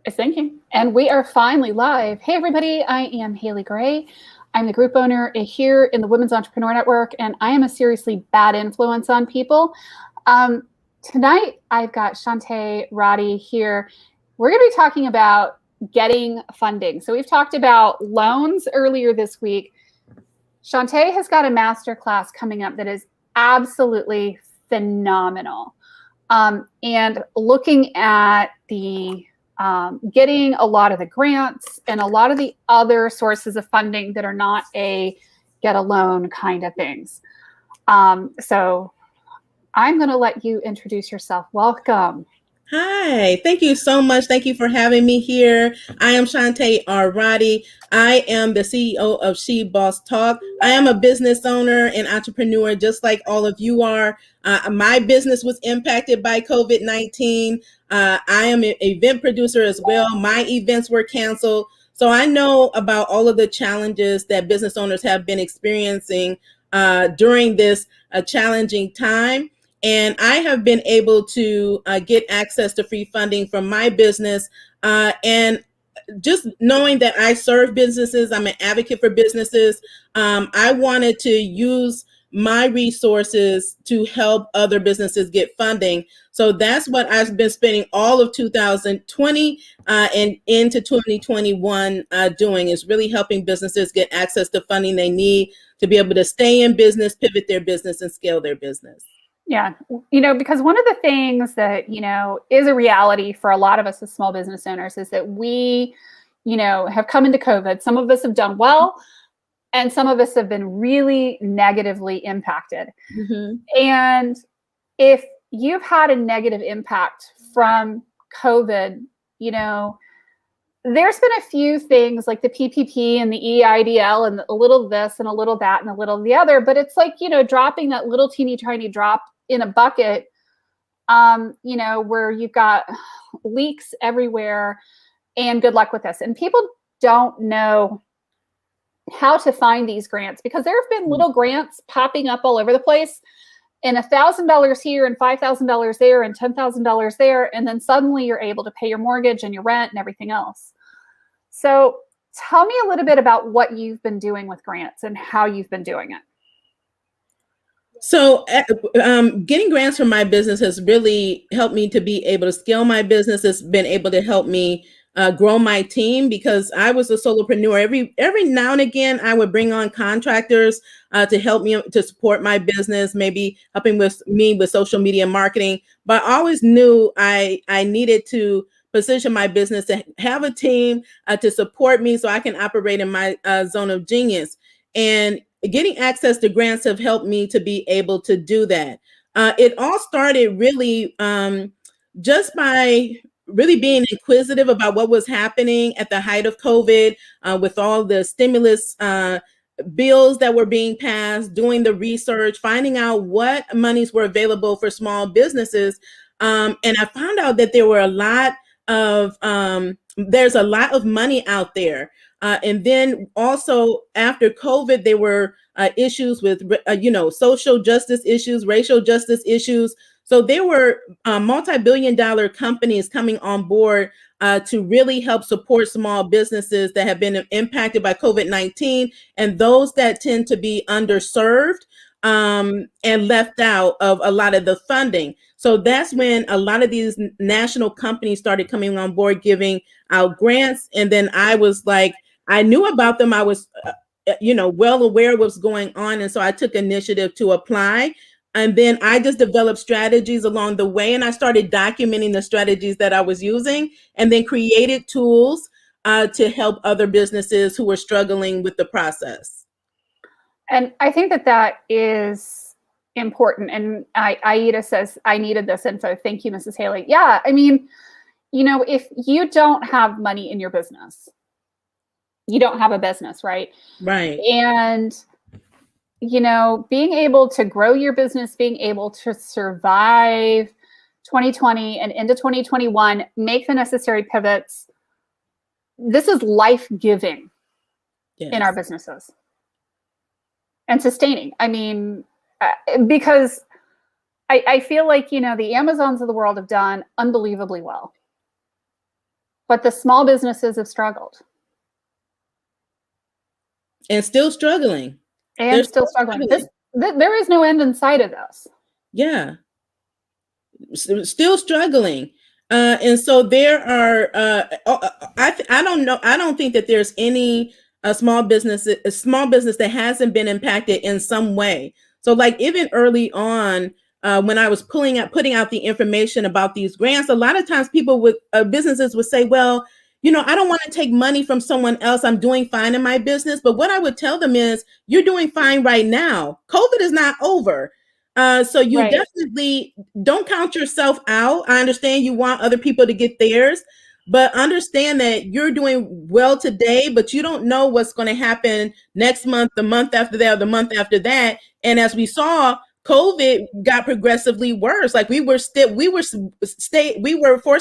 It's thinking. And we are finally live. Hey, everybody. I am Haley Gray. I'm the group owner here in the Women's Entrepreneur Network, and I am a seriously bad influence on people. Tonight, I've got Shante, Roddy here. We're going to be talking about getting funding. So we've talked about loans earlier this week. Shante has got a masterclass coming up that is absolutely phenomenal. And looking at the getting a lot of the grants and a lot of the other sources of funding that are not a get a loan kind of things. So I'm going to let you introduce yourself. Welcome. Hi, thank you so much. Thank you for having me here. I am Shante or Roddy. I am the CEO of She Boss Talk. I am a business owner and entrepreneur just like all of you are. My business was impacted by COVID-19. I am an event producer as well. My events were canceled. So I know about all of the challenges that business owners have been experiencing during this challenging time. And I have been able to get access to free funding from my business. And just knowing that I serve businesses, I'm an advocate for businesses. I wanted to use my resources to help other businesses get funding. So that's what I've been spending all of 2020 and into 2021 doing, is really helping businesses get access to funding they need to be able to stay in business, pivot their business, and scale their business. Yeah. Because one of the things that, is a reality for a lot of us as small business owners is that we, have come into COVID. Some of us have done well, and some of us have been really negatively impacted. Mm-hmm. And if you've had a negative impact from COVID, there's been a few things like the PPP and the EIDL and a little this and a little that and a little the other, but it's like, dropping that little teeny tiny drop in a bucket, where you've got leaks everywhere, and good luck with this. And people don't know how to find these grants because there have been little grants popping up all over the place, and $1,000 here and $5,000 there and $10,000 there. And then suddenly you're able to pay your mortgage and your rent and everything else. So tell me a little bit about what you've been doing with grants and how you've been doing it. So getting grants from my business has really helped me to be able to scale my business. It's been able to help me grow my team, because I was a solopreneur. Every now and again, I would bring on contractors to help me to support my business, maybe helping me with social media marketing. But I always knew I needed to position my business to have a team to support me so I can operate in my zone of genius. And getting access to grants have helped me to be able to do that. It all started really just by really being inquisitive about what was happening at the height of COVID, with all the stimulus bills that were being passed, doing the research, finding out what monies were available for small businesses. And I found out that there were there's a lot of money out there. And then also after COVID, there were issues with, social justice issues, racial justice issues. So there were multi-billion-dollar companies coming on board to really help support small businesses that have been impacted by COVID-19, and those that tend to be underserved and left out of a lot of the funding. So that's when a lot of these national companies started coming on board, giving out grants. And then I was like, I knew about them. I was, well aware of what's going on. And so I took initiative to apply. And then I just developed strategies along the way. And I started documenting the strategies that I was using, and then created tools to help other businesses who were struggling with the process. And I think that is important. And Aida says, I needed this info. Thank you, Mrs. Haley. Yeah, I mean, if you don't have money in your business, you don't have a business, right? Right. And, being able to grow your business, being able to survive 2020 and into 2021, make the necessary pivots, this is life-giving in our businesses. And sustaining. I mean, because I feel like, the Amazons of the world have done unbelievably well. But the small businesses have struggled. And still struggling. And still struggling. There is no end in sight of this. Yeah. Still struggling. And so there are, I don't know. I don't think that there's any small business that hasn't been impacted in some way. So like even early on, when I was putting out the information about these grants, a lot of times businesses would say, well, I don't want to take money from someone else. I'm doing fine in my business. But what I would tell them is, you're doing fine right now. COVID is not over. So you definitely don't count yourself out. I understand you want other people to get theirs, but understand that you're doing well today, but you don't know what's going to happen next month, the month after that, or the month after that. And as we saw, COVID got progressively worse. Like we were forced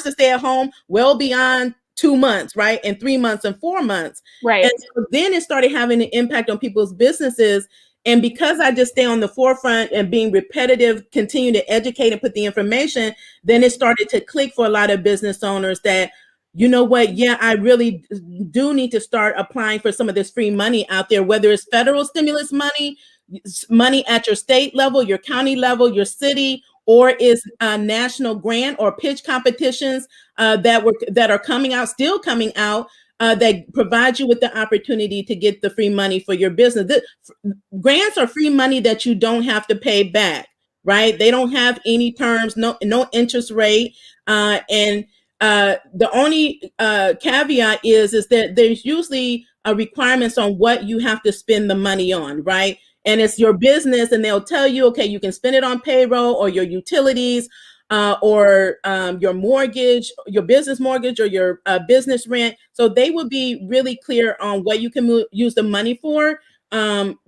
to stay at home well beyond 2 months, right? And 3 months and 4 months. Right. And so then it started having an impact on people's businesses. And because I just stay on the forefront and being repetitive, continue to educate and put the information, then it started to click for a lot of business owners that, you know what, yeah, I really do need to start applying for some of this free money out there, whether it's federal stimulus money at your state level, your county level, your city, or is a national grant or pitch competitions that are still coming out. That provide you with the opportunity to get the free money for your business. Grants are free money that you don't have to pay back, right? They don't have any terms, no interest rate. And the only caveat is that there's usually requirements on what you have to spend the money on, right? And it's your business, and they'll tell you, okay, you can spend it on payroll or your utilities, or your mortgage, your business mortgage, or your business rent. So they will be really clear on what you can use the money for. And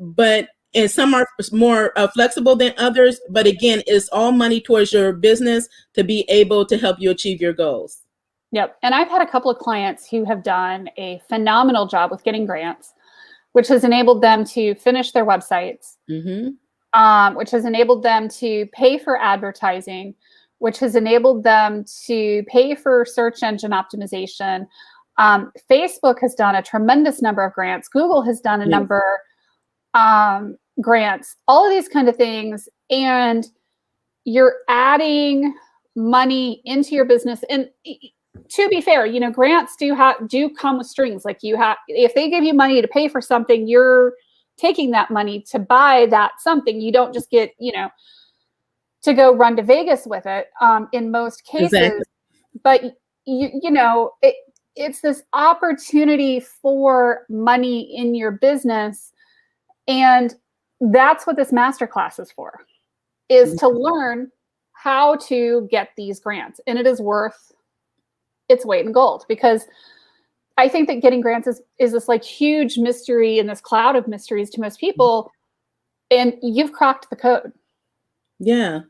some are more flexible than others. But again, it's all money towards your business to be able to help you achieve your goals. Yep. And I've had a couple of clients who have done a phenomenal job with getting grants, which has enabled them to finish their websites, which has enabled them to pay for advertising, which has enabled them to pay for search engine optimization. Facebook has done a tremendous number of grants. Google has done a number grants, all of these kind of things. And you're adding money into your business. And to be fair, grants do come with strings. Like if they give you money to pay for something, you're taking that money to buy that something. You don't just get, to go run to Vegas with it in most cases. Exactly. But it's this opportunity for money in your business. And that's what this masterclass is for, is to learn how to get these grants. And it is worth its weight in gold, because I think that getting grants is this like huge mystery in this cloud of mysteries to most people. And you've cracked the code. Yeah.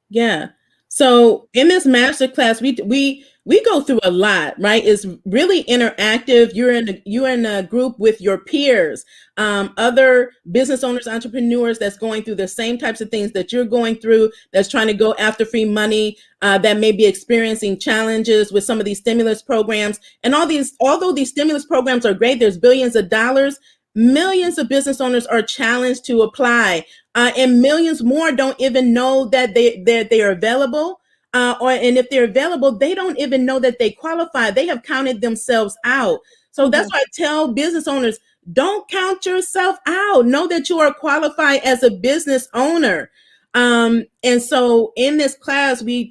Yeah. So in this masterclass, we go through a lot, right? It's really interactive. You're in a group with your peers, other business owners, entrepreneurs that's going through the same types of things that you're going through, that's trying to go after free money, that may be experiencing challenges with some of these stimulus programs. And although these stimulus programs are great, there's billions of dollars, millions of business owners are challenged to apply. And millions more don't even know that they are available. And if they're available, they don't even know that they qualify. They have counted themselves out. So that's why I tell business owners, don't count yourself out. Know that you are qualified as a business owner. And so in this class, we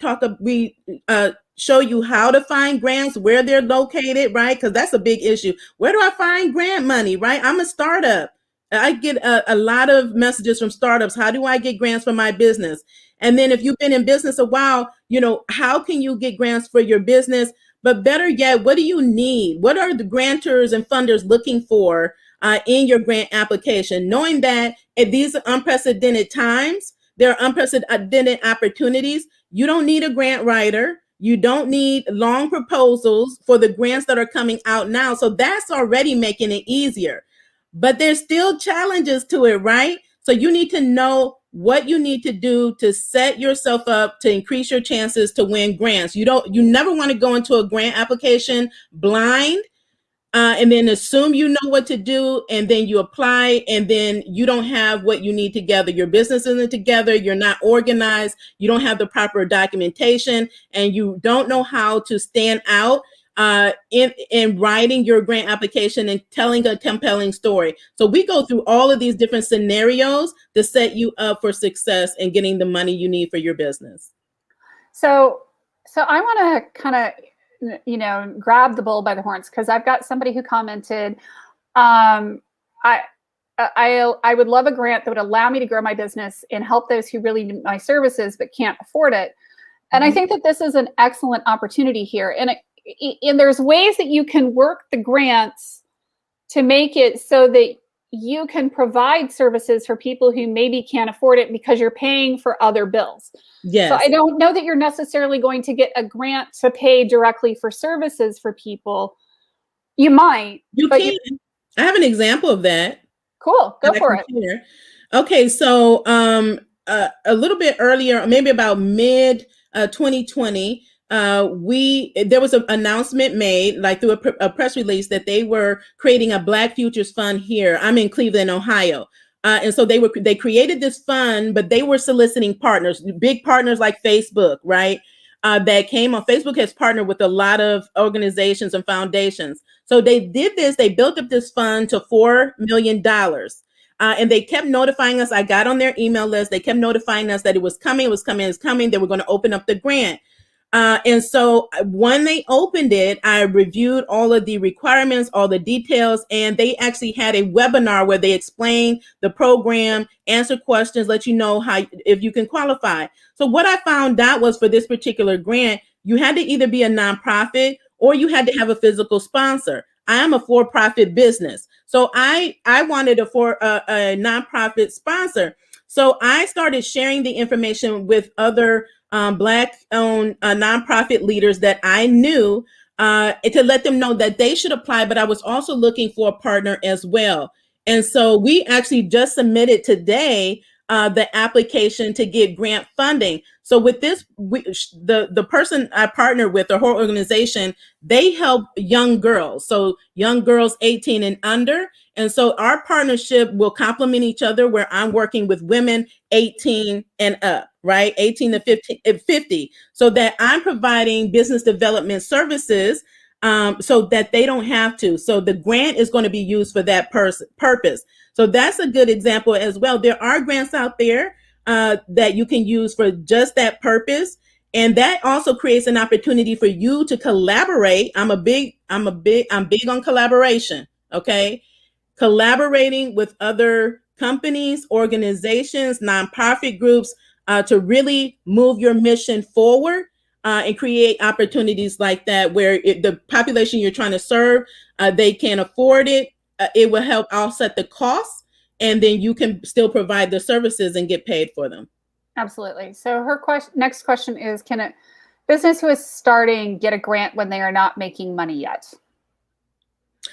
show you how to find grants, where they're located, right? Because that's a big issue. Where do I find grant money, right? I'm a startup. I get a lot of messages from startups. How do I get grants for my business? And then if you've been in business a while, how can you get grants for your business? But better yet, what do you need? What are the grantors and funders looking for in your grant application? Knowing that at these unprecedented times, there are unprecedented opportunities. You don't need a grant writer. You don't need long proposals for the grants that are coming out now. So that's already making it easier. But there's still challenges to it, right? So you need to know what you need to do to set yourself up to increase your chances to win grants. You never want to go into a grant application blind. And then assume you know what to do, and then you apply, and then you don't have what you need together. Your business isn't together, you're not organized, you don't have the proper documentation, and you don't know how to stand out in writing your grant application and telling a compelling story. So we go through all of these different scenarios to set you up for success and getting the money you need for your business. So I want to kind of, grab the bull by the horns, because I've got somebody who commented, I would love a grant that would allow me to grow my business and help those who really need my services but can't afford it. And I think that this is an excellent opportunity here. And there's ways that you can work the grants to make it so that you can provide services for people who maybe can't afford it because you're paying for other bills. Yes. So I don't know that you're necessarily going to get a grant to pay directly for services for people. You might. You can. I have an example of that. Cool. Go for it. Here. Okay. So a little bit earlier, maybe about mid 2020, there was an announcement made, like through a press release, that they were creating a Black Futures Fund here. I'm in Cleveland, Ohio. And so they created this fund, but they were soliciting partners, big partners like Facebook, right? That came on. Facebook has partnered with a lot of organizations and foundations. So they did this, they built up this fund to $4 million. And they kept notifying us. I got on their email list. They kept notifying us that it was coming. They were going to open up the grant. And so when they opened it, I reviewed all of the requirements, all the details, and they actually had a webinar where they explained the program, answer questions, let you know if you can qualify. So what I found out was, for this particular grant, you had to either be a nonprofit or you had to have a physical sponsor. I am a for-profit business, so I wanted a nonprofit sponsor. So I started sharing the information with other Black-owned nonprofit leaders that I knew to let them know that they should apply, but I was also looking for a partner as well. And so we actually just submitted today the application to get grant funding. So with this, the person I partnered with, the whole organization, they help young girls. So young girls 18 and under. And so our partnership will complement each other, where I'm working with women 18 and up, right? 18 to 50, so that I'm providing business development services so that they don't have to. So the grant is going to be used for that purpose. So that's a good example as well. There are grants out there that you can use for just that purpose. And that also creates an opportunity for you to collaborate. I'm big on collaboration. Okay. Collaborating with other companies, organizations, nonprofit groups to really move your mission forward and create opportunities like that, where the population you're trying to serve, they can't afford it. It will help offset the costs, and then you can still provide the services and get paid for them. Absolutely. So her next question is, can a business who is starting get a grant when they are not making money yet?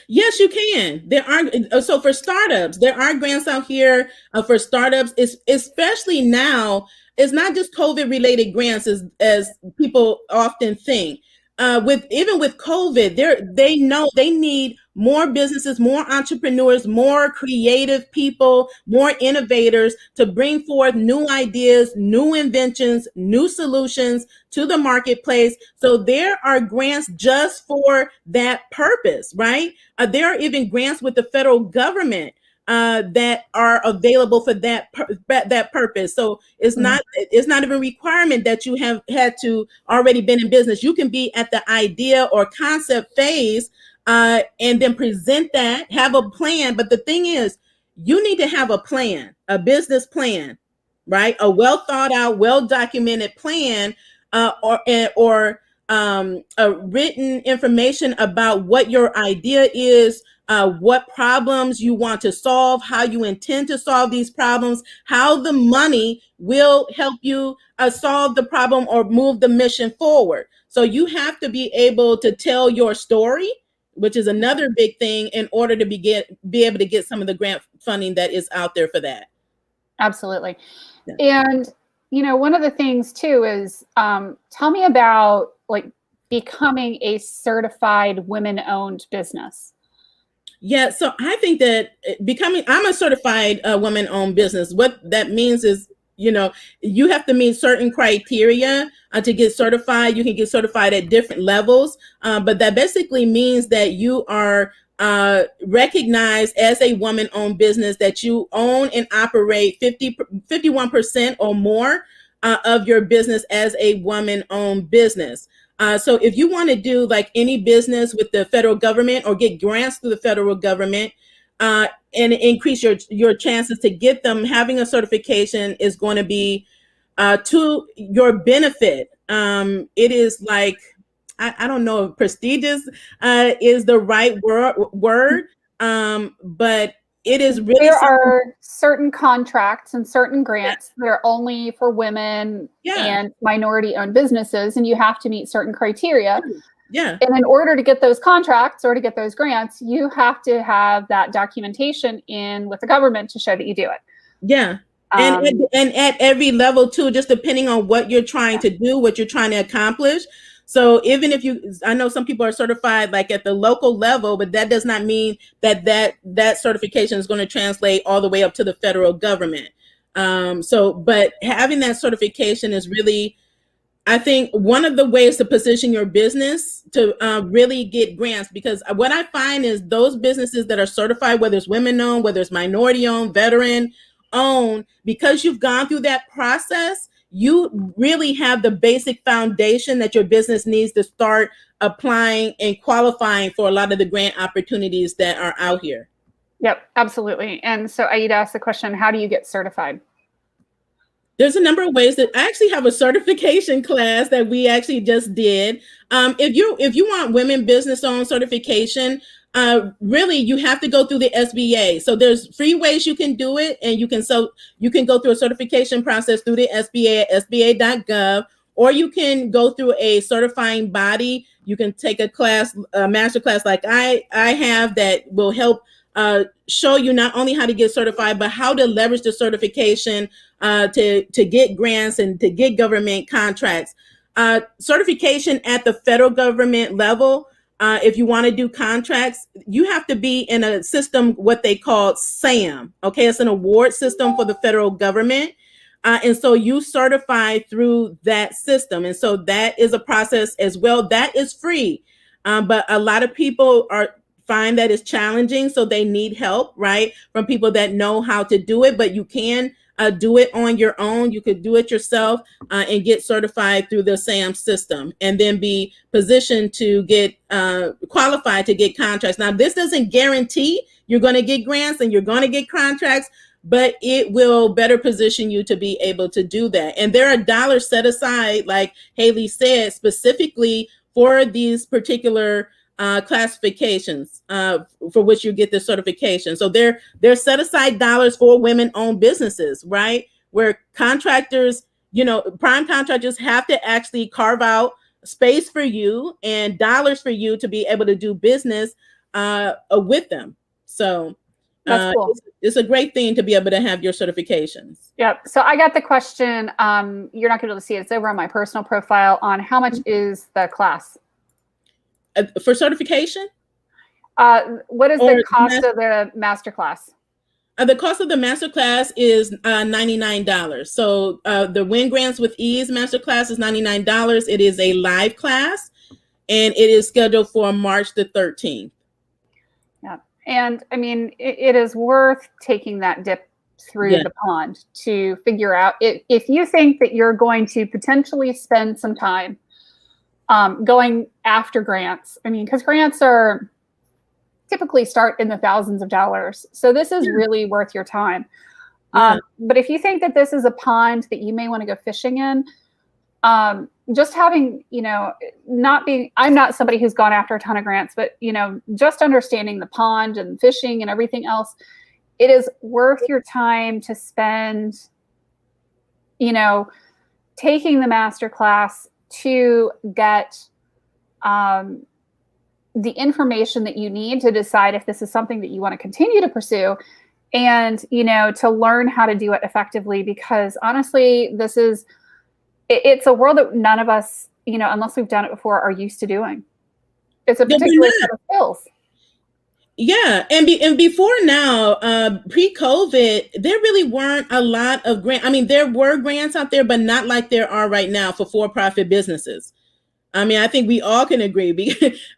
Yes, you can. There are. So for startups, there are grants out here for startups, especially now. It's not just COVID related grants as people often think. Even with COVID, they know they need more businesses, more entrepreneurs, more creative people, more innovators to bring forth new ideas, new inventions, new solutions to the marketplace. So there are grants just for that purpose, right? There are even grants with the federal government that are available for that purpose. So it's not even a requirement that you have had to already been in business. You can be at the idea or concept phase and then present that, have a plan. But the thing is, you need to have a plan, a business plan, right? A well thought out, well documented plan, or a written information about what your idea is, what problems you want to solve, how you intend to solve these problems, how the money will help you solve the problem or move the mission forward. So you have to be able to tell your story, which is another big thing, in order to be able to get some of the grant funding that is out there for that. Absolutely. Yeah. And, one of the things too is, tell me about like becoming a certified women-owned business. Yeah, so I think that I'm a certified woman-owned business. What that means is, you have to meet certain criteria to get certified. You can get certified at different levels, but that basically means that you are recognized as a woman-owned business, that you own and operate 51% or more of your business as a woman-owned business. So if you want to do like any business with the federal government or get grants through the federal government and increase your chances to get them, having a certification is going to be to your benefit. It is like, I don't know if prestigious is the right word, but it is really There are certain contracts and certain grants that are only for women and minority-owned businesses, and you have to meet certain criteria. Yeah. And in order to get those contracts or to get those grants, you have to have that documentation in with the government to show that you do it. Yeah. And at every level too, just depending on what you're trying to do, what you're trying to accomplish. So even if I know some people are certified like at the local level, but that does not mean that certification is going to translate all the way up to the federal government. But having that certification is really, I think, one of the ways to position your business to really get grants, because what I find is those businesses that are certified, whether it's women owned, whether it's minority owned, veteran owned, because you've gone through that process, you really have the basic foundation that your business needs to start applying and qualifying for a lot of the grant opportunities that are out here. Yep, absolutely. And so Aida asked the question, how do you get certified? There's a number of ways. That I actually have a certification class that we actually just did. If you want women business owned certification, really you have to go through the SBA. So there's free ways you can do it, and you can go through a certification process through the SBA at sba.gov, or you can go through a certifying body. You can take a class, a master class like I have, that will help show you not only how to get certified, but how to leverage the certification to get grants and to get government contracts. Certification at the federal government level, if you want to do contracts, you have to be in a system, what they call SAM. Okay, it's an award system for the federal government. And so you certify through that system. And so that is a process as well. That is free. But a lot of people find that it's challenging, so they need help, right, from people that know how to do it. But you can do it on your own. You could do it yourself and get certified through the SAM system, and then be positioned to get qualified to get contracts. Now, this doesn't guarantee you're going to get grants and you're going to get contracts, but it will better position you to be able to do that. And there are dollars set aside, like Haley said, specifically for these particular classifications for which you get the certification. So they're set aside dollars for women-owned businesses, right? Where contractors, prime contractors have to actually carve out space for you and dollars for you to be able to do business with them. So that's cool. It's a great thing to be able to have your certifications. Yep. So I got the question. You're not going to be able to see it. It's over on my personal profile on how much is the class? For certification? What is the cost of the master class? The cost of the master class is $99. So the WEN Grants with Ease master class is $99. It is a live class, and it is scheduled for March the 13th. Yeah. And I mean, it is worth taking that dip through the pond to figure out if you think that you're going to potentially spend some time going after grants. I mean, because grants are typically start in the thousands of dollars. So this is really worth your time. But if you think that this is a pond that you may want to go fishing in, just having, I'm not somebody who's gone after a ton of grants, but, just understanding the pond and fishing and everything else, it is worth your time to spend, taking the master class to get the information that you need to decide if this is something that you want to continue to pursue. and, to learn how to do it effectively, because honestly, it's a world that none of us, unless we've done it before, are used to doing. It's a particular set of skills. Yeah, and before now, pre-COVID, there really weren't a lot of grants. I mean, there were grants out there, but not like there are right now for-profit businesses. I mean, I think we all can agree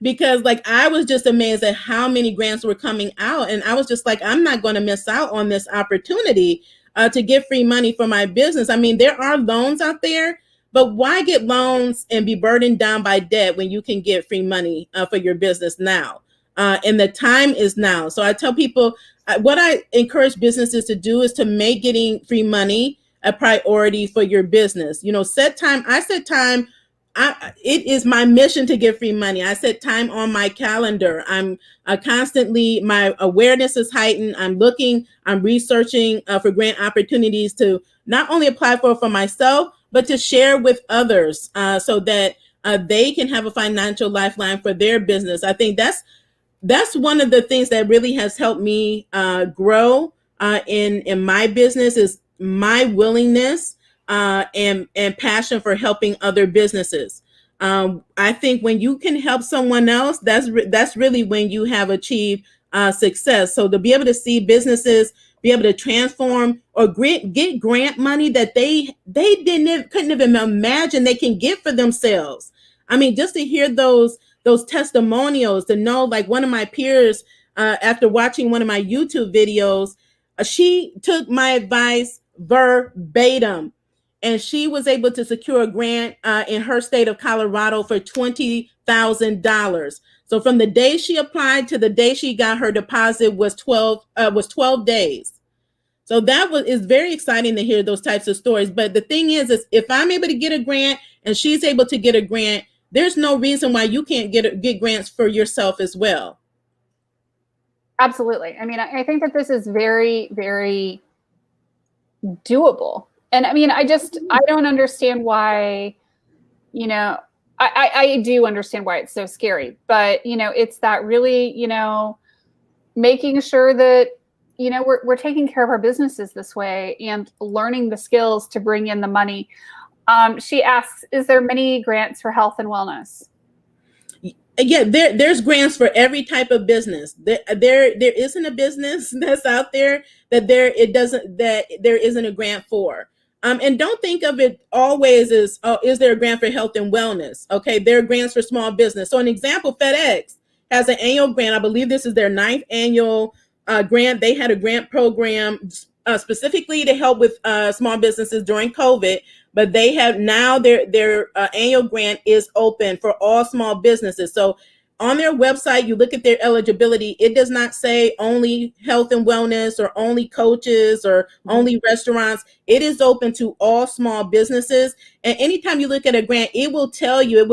because like I was just amazed at how many grants were coming out, and I was just like, I'm not going to miss out on this opportunity to get free money for my business. I mean, there are loans out there, but why get loans and be burdened down by debt when you can get free money for your business now? And the time is now. So I tell people, what I encourage businesses to do is to make getting free money a priority for your business. Set time. I set time. It is my mission to get free money. I set time on my calendar. I'm constantly, my awareness is heightened. I'm researching for grant opportunities to not only apply for myself, but to share with others so that they can have a financial lifeline for their business. I think that's one of the things that really has helped me grow in my business is my willingness and passion for helping other businesses. I think when you can help someone else, that's really when you have achieved success. So to be able to see businesses be able to transform or get grant money that they couldn't even imagine they can get for themselves. I mean, just to hear those testimonials, to know, like one of my peers, after watching one of my YouTube videos, she took my advice verbatim, and she was able to secure a grant in her state of Colorado for $20,000. So from the day she applied to the day she got her deposit was 12 days. So is very exciting to hear those types of stories. But the thing is if I'm able to get a grant and she's able to get a grant, there's no reason why you can't get grants for yourself as well. Absolutely. I mean, I think that this is very, very doable. And I mean, I don't understand why, I do understand why it's so scary, but, it's that really, making sure that, we're taking care of our businesses this way and learning the skills to bring in the money. She asks, is there many grants for health and wellness? Yeah, there's grants for every type of business. There isn't a business that's out there that there isn't a grant for. And don't think of it always as, is there a grant for health and wellness? Okay, there are grants for small business. So an example, FedEx has an annual grant. I believe this is their 9th annual grant. They had a grant program specifically to help with small businesses during COVID. But they have now their annual grant is open for all small businesses. So on their website, you look at their eligibility. It does not say only health and wellness or only coaches or only restaurants. It is open to all small businesses. And anytime you look at a grant, it will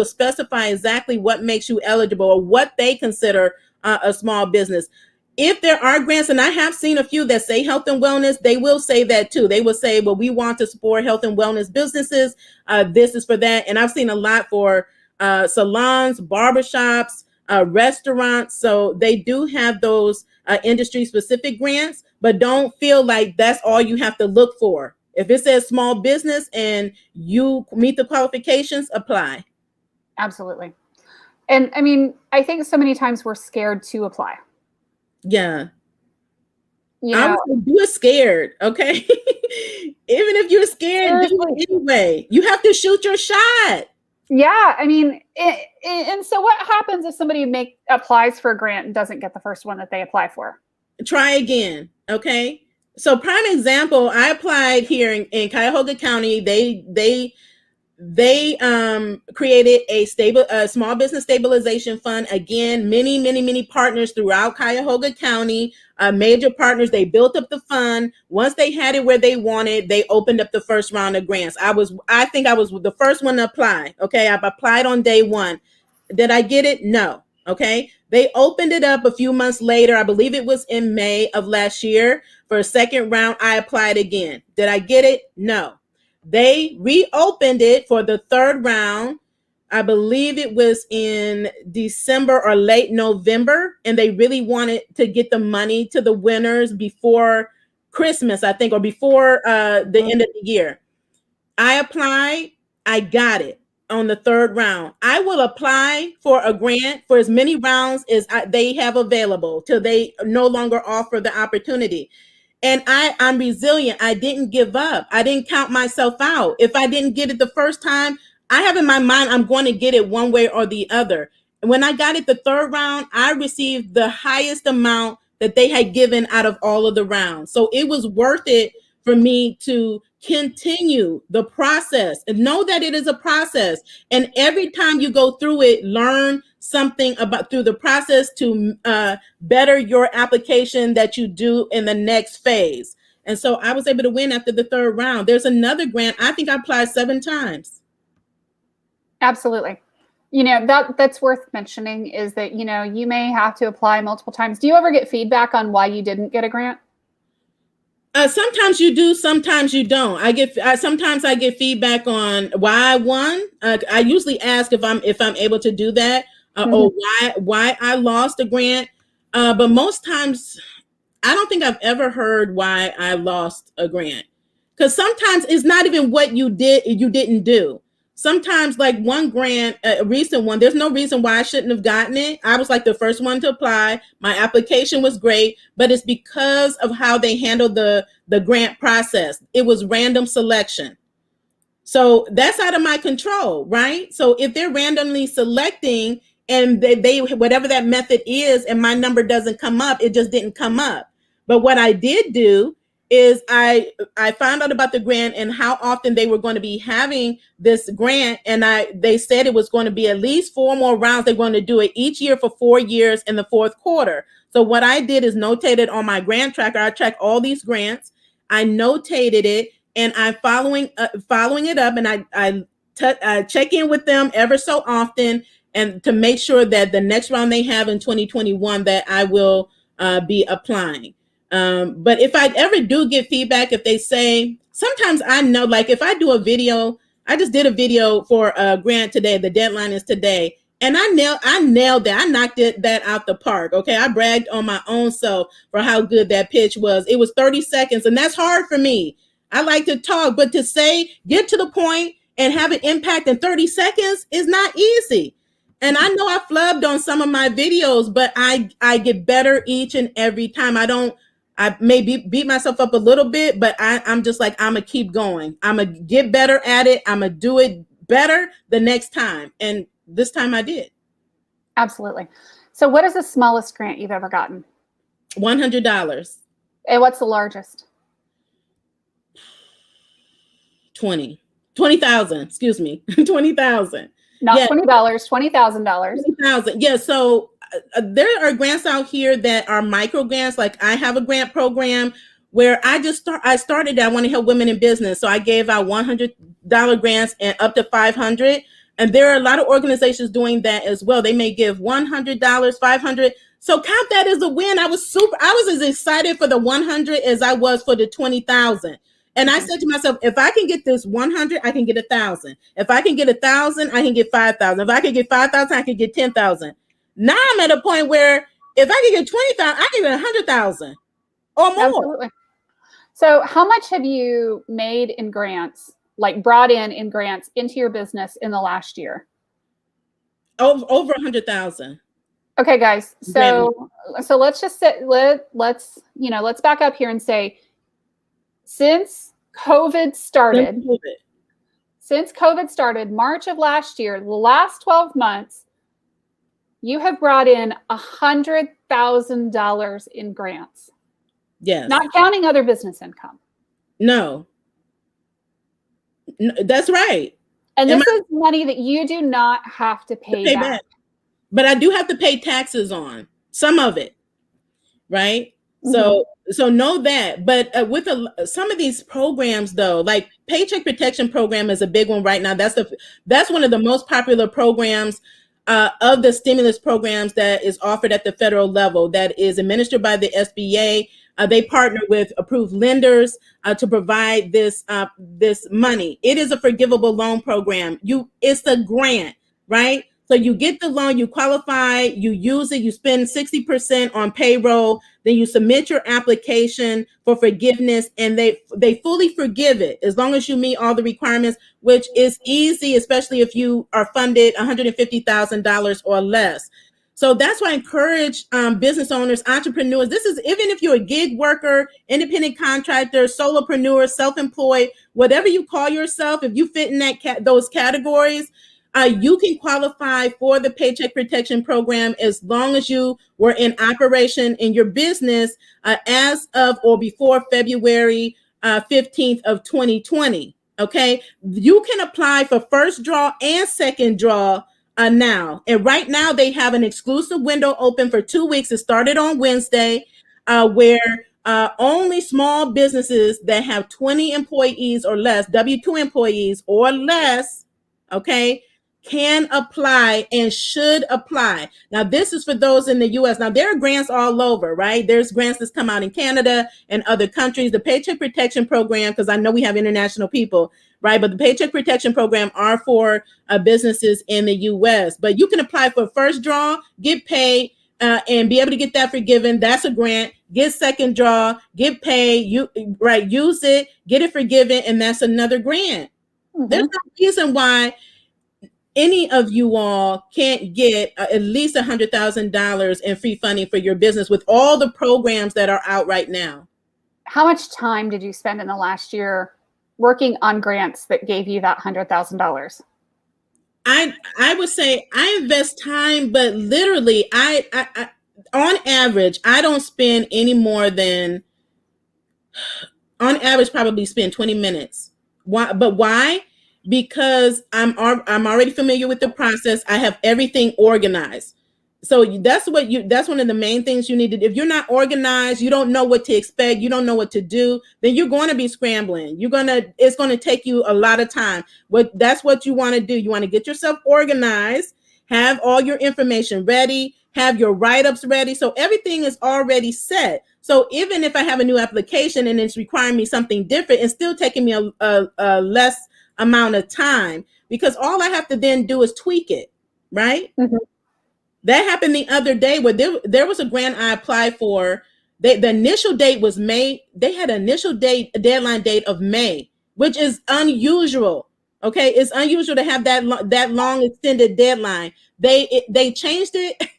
specify exactly what makes you eligible or what they consider a small business. If there are grants, and I have seen a few that say health and wellness, they will say that too. They will say, well, we want to support health and wellness businesses. This is for that. And I've seen a lot for salons, barbershops, restaurants. So they do have those industry specific grants, but don't feel like that's all you have to look for. If it says small business and you meet the qualifications, apply. Absolutely. And I mean, I think so many times we're scared to apply. Yeah. I would do it scared, okay? Even if you're scared, do it anyway. You have to shoot your shot. Yeah, I mean, and so what happens if somebody applies for a grant and doesn't get the first one that they apply for? Try again, okay? So prime example, I applied here in Cuyahoga County. They created a small business stabilization fund. Again, many partners throughout Cuyahoga County, major partners. They built up the fund. Once they had it where they wanted, they opened up the first round of grants. I think I was the first one to apply. Okay, I've applied on day one. Did I get it? No. Okay, they opened it up a few months later. I believe it was in May of last year for a second round. I applied again. Did I get it? No. They reopened it for the third round I believe it was in December or late November, and they really wanted to get the money to the winners before Christmas, I think, or before the end of the year. I applied, I got it on the third round. I will apply for a grant for as many rounds as they have available till they no longer offer the opportunity. And I'm resilient. I didn't give up. I didn't count myself out. If I didn't get it the first time, I have in my mind, I'm going to get it one way or the other. And when I got it the third round, I received the highest amount that they had given out of all of the rounds. So it was worth it for me to continue the process and know that it is a process. And every time you go through it, learn something about through the process to better your application that you do in the next phase. And so I was able to win after the third round. There's another grant. I think I applied 7 times. Absolutely. You know, that's worth mentioning is that, you know, you may have to apply multiple times. Do you ever get feedback on why you didn't get a grant? Sometimes you do, sometimes you don't. Sometimes I get feedback on why I won. I usually ask if I'm able to do that, or why I lost a grant. But most times, I don't think I've ever heard why I lost a grant, because sometimes it's not even what you didn't do. Sometimes, like one grant, a recent one, there's no reason why I shouldn't have gotten it. I was like the first one to apply. My application was great, but it's because of how they handled the grant process. It was random selection. So that's out of my control, right? So if they're randomly selecting and they whatever that method is, and my number doesn't come up, it just didn't come up. But what I did do is I found out about the grant and how often they were going to be having this grant. And they said it was going to be at least 4 more rounds. They're going to do it each year for 4 years in the 4th quarter. So what I did is notated on my grant tracker. I track all these grants. I notated it, and I'm following it up, and I check in with them ever so often, and to make sure that the next round they have in 2021 that I will be applying. But if I ever do get feedback, if they say, sometimes I know, like if I do a video, I just did a video for a grant today, the deadline is today, and I nailed that. I knocked that out the park. Okay. I bragged on my own self for how good that pitch was. It was 30 seconds, and that's hard for me. I like to talk, but to say, get to the point and have an impact in 30 seconds is not easy. And I know I flubbed on some of my videos, but I get better each and every time. I may beat myself up a little bit, but I'm just like, I'm going to keep going. I'm going to get better at it. I'm going to do it better the next time. And this time I did. Absolutely. So what is the smallest grant you've ever gotten? $100. And what's the largest? 20,000, excuse me, 20,000. Not $20, $20,000. 20,000. Yeah. So there are grants out here that are micro grants. Like I have a grant program where I started. I want to help women in business. So I gave out $100 grants and up to $500. And there are a lot of organizations doing that as well. They may give $100, $500. So count that as a win. I was as excited for the 100 as I was for the 20,000. And I said to myself, if I can get this 100, I can get 1,000. If I can get 1,000, I can get 5,000. If I can get 5,000, I can get 10,000. Now I'm at a point where if I can get 20,000, I can get 100,000 or more. Absolutely. So how much have you made in grants, like brought in grants into your business in the last year? Over 100,000. Okay, guys. So let's just let's back up here and say, since COVID started, March of last year, the last 12 months, you have brought in $100,000 in grants. Yes. Not counting other business income. No, that's right. And this is money that you do not have to pay back. But I do have to pay taxes on some of it, right? Mm-hmm. So know that. But with some of these programs, though, like Paycheck Protection Program is a big one right now. That's one of the most popular programs of the stimulus programs that is offered at the federal level, that is administered by the SBA. They partner with approved lenders to provide this money. It is a forgivable loan program. It's a grant. right? So you get the loan, you qualify, you use it, you spend 60% on payroll, then you submit your application for forgiveness, and they fully forgive it as long as you meet all the requirements, which is easy, especially if you are funded $150,000 or less. So that's why I encourage business owners, entrepreneurs. This is even if you're a gig worker, independent contractor, solopreneur, self-employed, whatever you call yourself, if you fit in those categories, you can qualify for the Paycheck Protection Program as long as you were in operation in your business as of or before February 15th of 2020. Okay, you can apply for first draw and second draw now. And right now they have an exclusive window open for 2 weeks. It started on Wednesday, where only small businesses that have 20 employees or less, W-2 employees or less, okay, can apply and should apply. Now, this is for those in the U.S. Now, there are grants all over, right? There's grants that's come out in Canada and other countries. The Paycheck Protection Program, because I know we have international people, right? But the Paycheck Protection Program are for businesses in the U.S. But you can apply for first draw, get paid, and be able to get that forgiven. That's a grant. Get second draw, get paid, use it, get it forgiven, and that's another grant. Mm-hmm. There's no reason why any of you all can't get at least $100,000 in free funding for your business with all the programs that are out right now. How much time did you spend in the last year working on grants that gave you that $100,000? I would say I invest time, but literally I on average, I don't spend any more than, on average, probably spend 20 minutes. Why? But why? Because I'm already familiar with the process. I have everything organized. So that's one of the main things you need to do. If you're not organized, you don't know what to expect, you don't know what to do, then you're going to be scrambling. It's going to take you a lot of time. That's what you want to do. You want to get yourself organized, have all your information ready, have your write-ups ready. So everything is already set. So even if I have a new application and it's requiring me something different, it's still taking me a less amount of time, because all I have to then do is tweak it, right? Mm-hmm. That happened the other day where there was a grant I applied for. The initial date was May. They had an initial deadline date of May, which is unusual. Okay, it's unusual to have that long extended deadline. They changed it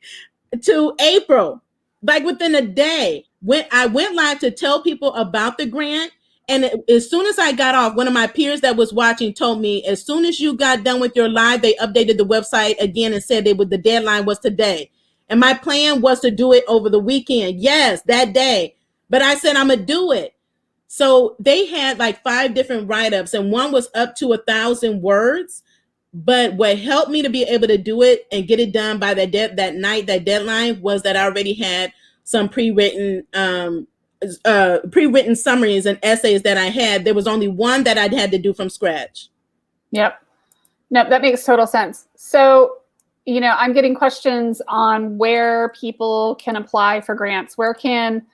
to April, like within a day. When I went live to tell people about the grant, and as soon as I got off, one of my peers that was watching told me, as soon as you got done with your live, they updated the website again and said the deadline was today. And my plan was to do it over the weekend. Yes, that day. But I said, I'm going to do it. So they had like 5 different write-ups, and one was up to 1,000 words. But what helped me to be able to do it and get it done by that deadline, was that I already had some pre-written summaries and essays that I had. There was only one that I'd had to do from scratch. Yep. No, that makes total sense. So, I'm getting questions on where people can apply for grants. Where can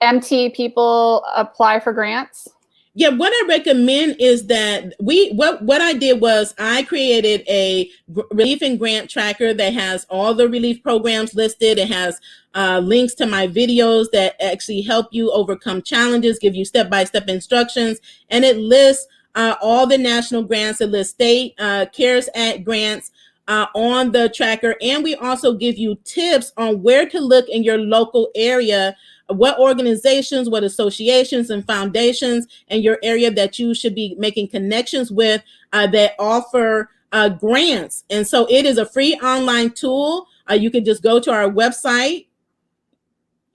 MT people apply for grants? Yeah, what I recommend is that what I did was I created a relief and grant tracker that has all the relief programs listed. It has links to my videos that actually help you overcome challenges, give you step-by-step instructions, and it lists all the national grants. It lists state CARES Act grants on the tracker, and we also give you tips on where to look in your local area, what organizations, what associations and foundations in your area that you should be making connections with that offer grants. And so it is a free online tool. You can just go to our website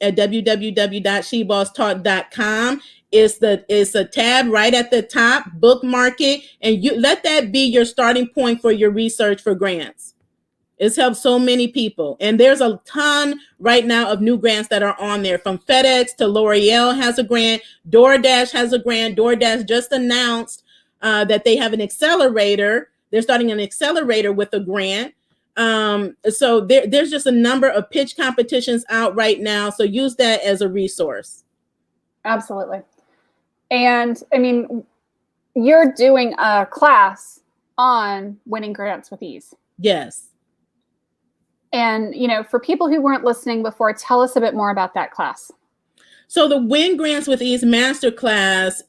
at www.shebosstalk.com. It's a tab right at the top, bookmark it, and you let that be your starting point for your research for grants. It's helped so many people. And there's a ton right now of new grants that are on there, from FedEx to L'Oreal has a grant. DoorDash has a grant. DoorDash just announced that they have an accelerator. They're starting an accelerator with a grant. So there's just a number of pitch competitions out right now. So use that as a resource. Absolutely. And I mean, you're doing a class on winning grants with ease. Yes. And, for people who weren't listening before, tell us a bit more about that class. So the WEN Grants with Ease Masterclass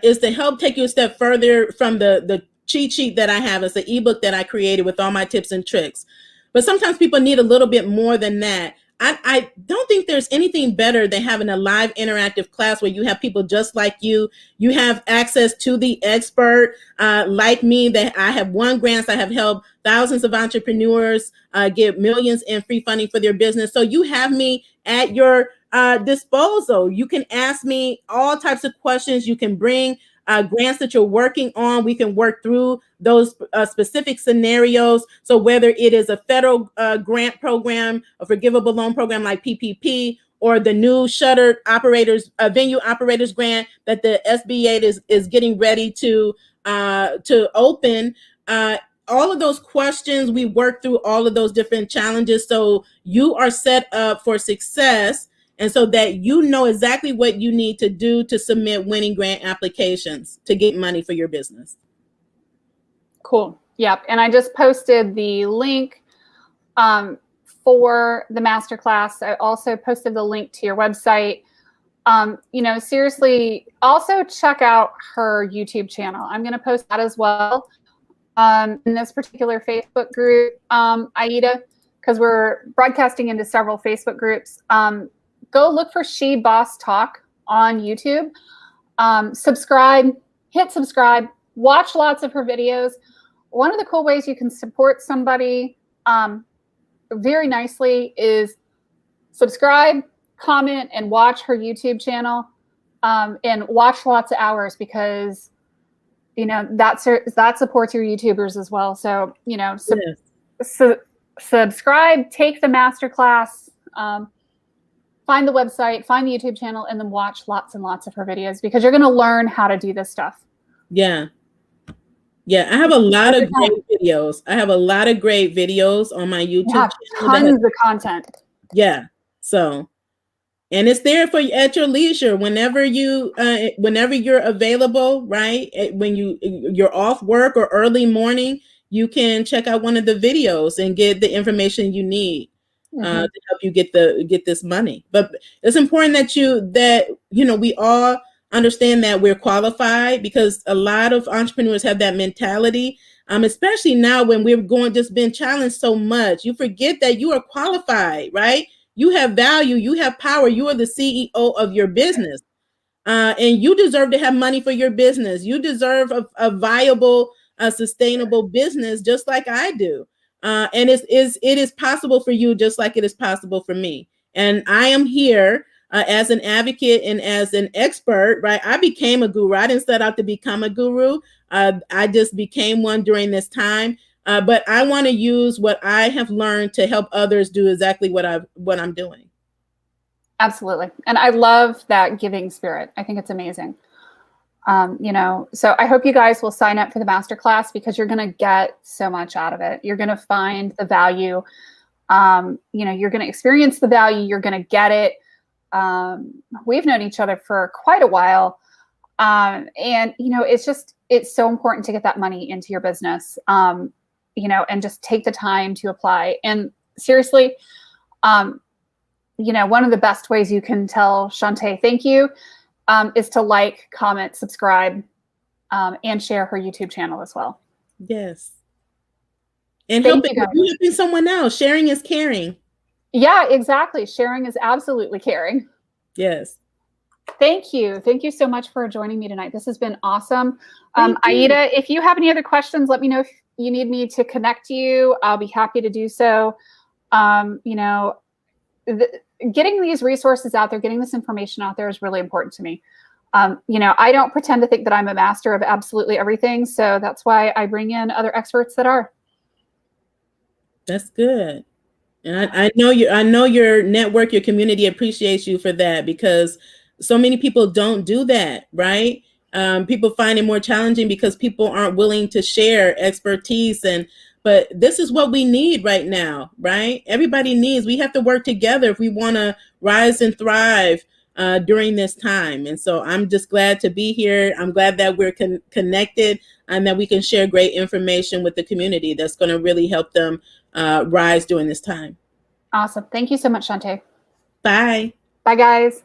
is to help take you a step further from the cheat sheet that I have. It's an ebook that I created with all my tips and tricks. But sometimes people need a little bit more than that. I don't think there's anything better than having a live interactive class where you have people just like you. You have access to the expert like me, that I have won grants. I have helped thousands of entrepreneurs get millions in free funding for their business. So you have me at your disposal. You can ask me all types of questions. You can bring grants that you're working on. We can work through those specific scenarios. So whether it is a federal grant program, a forgivable loan program like PPP, or the new shuttered operators, venue operators grant that the SBA is getting ready to open, all of those questions, we work through all of those different challenges. So you are set up for success, and so that you know exactly what you need to do to submit winning grant applications to get money for your business. Cool. Yep. And I just posted the link for the masterclass. I also posted the link to your website. Seriously, also check out her YouTube channel. I'm going to post that as well in this particular Facebook group, Aida, because we're broadcasting into several Facebook groups. Go look for She Boss Talk on YouTube. Subscribe, hit subscribe, watch lots of her videos. One of the cool ways you can support somebody very nicely is subscribe, comment, and watch her YouTube channel, and watch lots of hours, because that supports your YouTubers as well. So subscribe, take the masterclass, find the website, find the YouTube channel, and then watch lots and lots of her videos, because you're going to learn how to do this stuff. Yeah. I have a lot of great videos. I have a lot of great videos on my YouTube channel. Tons of content. Yeah. So, and it's there for you at your leisure, whenever you're available, right? When you're off work or early morning, you can check out one of the videos and get the information you need to help you get this money. But it's important that we all understand that we're qualified, because a lot of entrepreneurs have that mentality, especially now when just been challenged so much. You forget that you are qualified, right? You have value, you have power, you are the CEO of your business, and you deserve to have money for your business. You deserve a viable, sustainable business, just like I do. And it is possible for you, just like it is possible for me. And I am here as an advocate and as an expert, right? I became a guru. I didn't set out to become a guru. I just became one during this time. But I want to use what I have learned to help others do exactly what I'm doing. Absolutely. And I love that giving spirit. I think it's amazing. So I hope you guys will sign up for the masterclass, because you're going to get so much out of it. You're going to find the value. You're going to experience the value. You're going to get it. We've known each other for quite a while. And it's so important to get that money into your business, and just take the time to apply. And seriously, one of the best ways you can tell Shante thank you is to like, comment, subscribe, and share her YouTube channel as well. Yes. And helping someone else. Sharing is caring. Yeah, exactly. Sharing is absolutely caring. Yes. Thank you. Thank you so much for joining me tonight. This has been awesome. Aida, if you have any other questions, let me know if you need me to connect you. I'll be happy to do so. Getting these resources out there, getting this information out there is really important to me. I don't pretend to think that I'm a master of absolutely everything. So that's why I bring in other experts that are. That's good. And I know your network, your community appreciates you for that, because so many people don't do that, right? People find it more challenging because people aren't willing to share expertise. But this is what we need right now, right? We have to work together if we want to rise and thrive during this time. And so I'm just glad to be here. I'm glad that we're connected and that we can share great information with the community that's going to really help them rise during this time. Awesome. Thank you so much, Shante. Bye. Bye, guys.